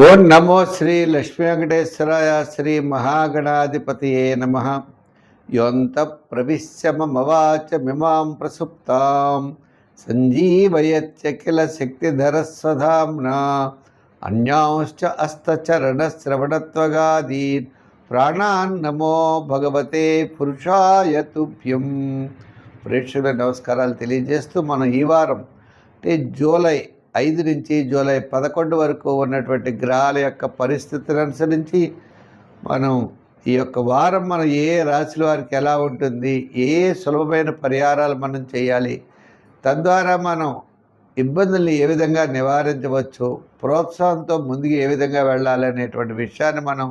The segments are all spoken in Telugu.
ఓం నమో శ్రీ లక్ష్మీ వెంకటేశ్వరాయ శ్రీ మహాగణాధిపతియే నమ. యోంత ప్రవిశ్య మమవాచమిమాం ప్రసుప్తాం సంజీవయత్యఖిల శక్తిధరస్వధామ్నా అన్యాంశ్చ అస్తచరణశ్రవణత్వగాదీన్ ప్రాణాన్ నమో భగవతే పురుషాయ తుభ్యం. ప్రేక్షకుల నమస్కారాలు తెలియజేస్తూ మనం ఈ వారం అంటే జూలై 5 నుంచి జూలై 11 వరకు ఉన్నటువంటి గ్రహాల యొక్క పరిస్థితిని అనుసరించి మనం ఈ యొక్క వారం మనం ఏ రాశుల వారికి ఎలా ఉంటుంది, ఏ సులభమైన పరిహారాలు మనం చేయాలి, తద్వారా మనం ఇబ్బందుల్ని ఏ విధంగా నివారించవచ్చు, ప్రోత్సాహంతో ముందుకు ఏ విధంగా వెళ్ళాలి అనేటువంటి విషయాన్ని మనం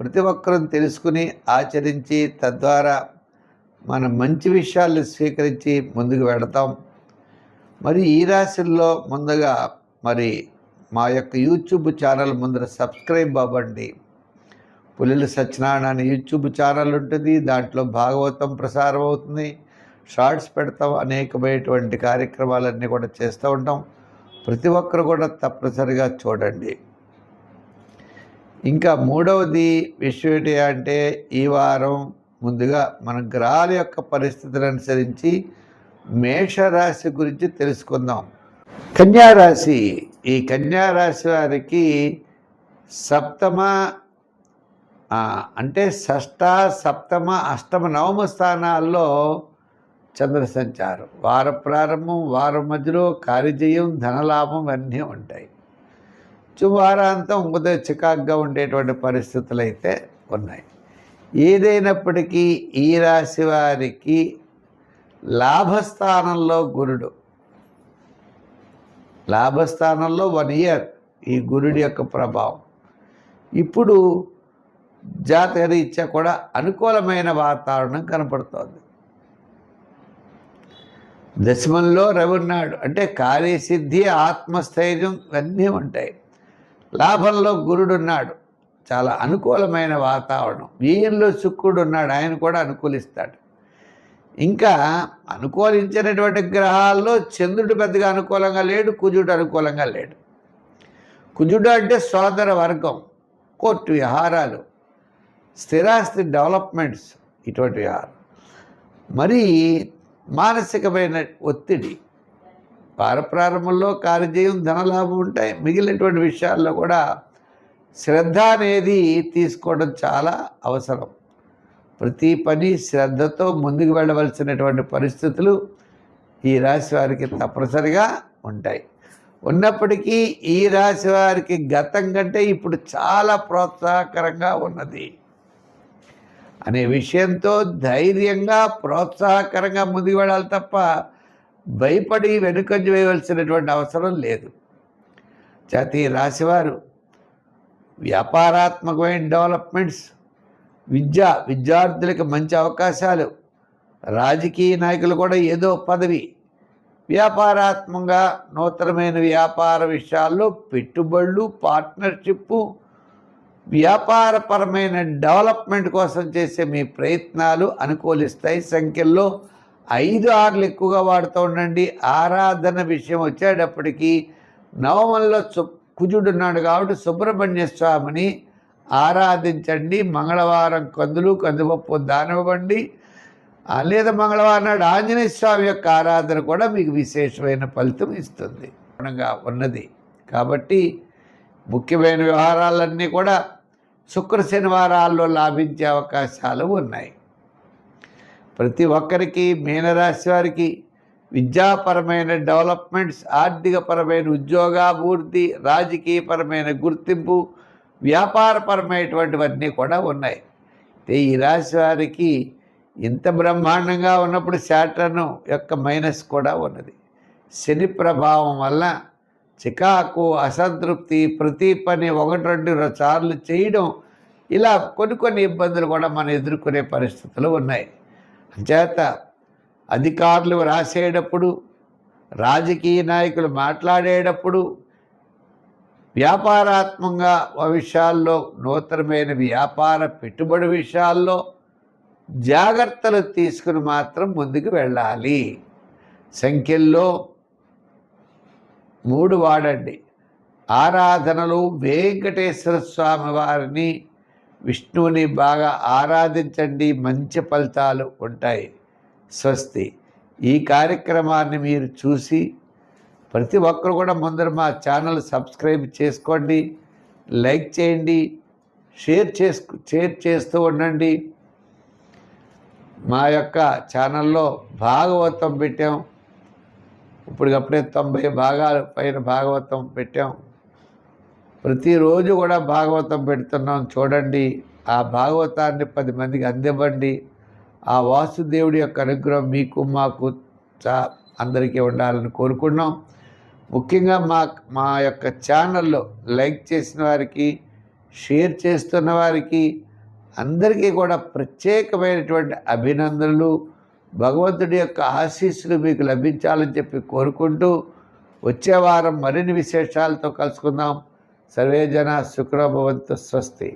ప్రతి ఒక్కరూ తెలుసుకుని ఆచరించి తద్వారా మనం మంచి విషయాలను స్వీకరించి ముందుకు వెళతాం. మరి ఈ రాశుల్లో ముందుగా మరి మా యొక్క యూట్యూబ్ ఛానల్ ముందర సబ్స్క్రైబ్ అవ్వండి. పులిల సత్యనారాయణ అనే యూట్యూబ్ ఛానల్ ఉంటుంది, దాంట్లో భాగవతం ప్రసారం అవుతుంది, షార్ట్స్ పెడతాం, అనేకమైనటువంటి కార్యక్రమాలన్నీ కూడా చేస్తూ ఉంటాం. ప్రతి ఒక్కరు కూడా తప్పనిసరిగా చూడండి. ఇంకా మూడవది విషయం ఏంటి అంటే, ఈ వారం ముందుగా మన గ్రహాల యొక్క పరిస్థితిని అనుసరించి మేషరాశి గురించి తెలుసుకుందాం. కన్యారాశి, ఈ కన్యారాశి వారికి సప్తమ అంటే షష్ఠ, సప్తమ, అష్టమ, నవమ స్థానాల్లో చంద్ర సంచారం. వార ప్రారంభం, వారం మధ్యలో కార్యజయం, ధనలాభం అన్నీ ఉంటాయి. వారాంతం ఉదయ చికాగ్గా ఉండేటువంటి పరిస్థితులు అయితే ఉన్నాయి. ఏదైనప్పటికీ ఈ రాశి వారికి లాభస్థానంలో గురుడు, లాభస్థానంలో 1 ఇయర్ ఈ గురుడి యొక్క ప్రభావం. ఇప్పుడు జాతకరీత్యా కూడా అనుకూలమైన వాతావరణం కనపడుతోంది. దశమంలో రవి ఉన్నాడు అంటే కార్యసిద్ధి, ఆత్మస్థైర్యం ఇవన్నీ ఉంటాయి. లాభంలో గురుడు ఉన్నాడు, చాలా అనుకూలమైన వాతావరణం. వ్యయంలో శుక్రుడు ఉన్నాడు, ఆయన కూడా అనుకూలిస్తాడు. ఇంకా అనుకూలించినటువంటి గ్రహాల్లో చంద్రుడు పెద్దగా అనుకూలంగా లేడు, కుజుడు అనుకూలంగా లేడు. కుజుడు అంటే సోదర వర్గం, కోర్టు వ్యవహారాలు, స్థిరాస్తి డెవలప్మెంట్స్, ఇటువంటి వ్యవహారం. మరి మానసికమైన ఒత్తిడి, వార ప్రారంభంలో కార్యజయం, ధనలాభం ఉంటాయి. మిగిలినటువంటి విషయాల్లో కూడా శ్రద్ధ అనేది తీసుకోవడం చాలా అవసరం. ప్రతి పని శ్రద్ధతో ముందుకు వెళ్ళవలసినటువంటి పరిస్థితులు ఈ రాశి వారికి తప్పనిసరిగా ఉంటాయి. ఉన్నప్పటికీ ఈ రాశి వారికి గతం కంటే ఇప్పుడు చాలా ప్రోత్సాహకరంగా ఉన్నది అనే విషయంతో ధైర్యంగా, ప్రోత్సాహకరంగా ముందుకు వెళ్ళాలి తప్ప భయపడి వెనుకంజ వేయవలసినటువంటి అవసరం లేదు. ఈ రాశివారు వ్యాపారాత్మకమైన డెవలప్మెంట్స్, విద్యార్థులకు మంచి అవకాశాలు, రాజకీయ నాయకులు కూడా ఏదో పదవి, వ్యాపారాత్మకంగా నూతనమైన వ్యాపార విషయాల్లో పెట్టుబడులు, పార్ట్నర్షిప్, వ్యాపారపరమైన డెవలప్మెంట్ కోసం చేసే మీ ప్రయత్నాలు అనుకూలిస్తాయి. సంఖ్యల్లో 5, 6 ఎక్కువగా వాడుతూ ఉండండి. ఆరాధన విషయం వచ్చేటప్పటికీ నవమంలో కుజుడు ఉన్నాడు కాబట్టి సుబ్రహ్మణ్య స్వామిని ఆరాధించండి. మంగళవారం కందిపప్పు దానివ్వండి, లేదా మంగళవారం నాడు ఆంజనేయ స్వామి యొక్క ఆరాధన కూడా మీకు విశేషమైన ఫలితం ఇస్తుంది ఉన్నది. కాబట్టి ముఖ్యమైన వ్యవహారాలన్నీ కూడా శుక్ర శనివారాల్లో లాభించే అవకాశాలు ఉన్నాయి. ప్రతి ఒక్కరికి, మీనరాశి వారికి విద్యాపరమైన డెవలప్మెంట్స్, ఆర్థికపరమైన ఉద్యోగాభివృద్ధి, రాజకీయపరమైన గుర్తింపు, వ్యాపారపరమైనటువంటివన్నీ కూడా ఉన్నాయి. ఈ రాశి వారికి ఇంత బ్రహ్మాండంగా ఉన్నప్పుడు శాటర్న్ యొక్క మైనస్ కూడా ఉన్నది. శని ప్రభావం వల్ల చికాకు, అసంతృప్తి, ప్రతి పని 1-2 సార్లు చేయడం, ఇలా కొన్ని ఇబ్బందులు కూడా మనం ఎదుర్కొనే పరిస్థితులు ఉన్నాయి. అంచేత అధికారులు రాసేటప్పుడు, రాజకీయ నాయకులు మాట్లాడేటప్పుడు, వ్యాపారాత్మకంగా విషయాల్లో, నూతనమైన వ్యాపార పెట్టుబడి విషయాల్లో జాగ్రత్తలు తీసుకుని మాత్రం ముందుకు వెళ్ళాలి. సంఖ్యల్లో 3 వాడండి. ఆరాధనలు వెంకటేశ్వర స్వామి వారిని, విష్ణువుని బాగా ఆరాధించండి, మంచి ఫలితాలు ఉంటాయి. స్వస్తి. ఈ కార్యక్రమాన్ని మీరు చూసి ప్రతి ఒక్కరు కూడా ముందర మా ఛానల్ సబ్స్క్రైబ్ చేసుకోండి, లైక్ చేయండి, షేర్ చేస్తూ ఉండండి. మా యొక్క ఛానల్లో భాగవతం పెట్టాం. ఇప్పటికప్పుడే 90 భాగాల పైన భాగవతం పెట్టాం. ప్రతిరోజు కూడా భాగవతం పెడుతున్నాం, చూడండి. ఆ భాగవతాన్ని 10 మందికి అందివ్వండి. ఆ వాసుదేవుడి యొక్క అనుగ్రహం మీకు మాకు అందరికీ ఉండాలని కోరుకున్నాం. ముఖ్యంగా మా యొక్క ఛానల్లో లైక్ చేసిన వారికి, షేర్ చేస్తున్న వారికి అందరికీ కూడా ప్రత్యేకమైనటువంటి అభినందనలు. భగవంతుడి యొక్క ఆశీస్సులు మీకు లభించాలని చెప్పి కోరుకుంటూ వచ్చే వారం మరిన్ని విశేషాలతో కలుసుకుందాం. సర్వే జన సుఖినో భవంతు. స్వస్తి.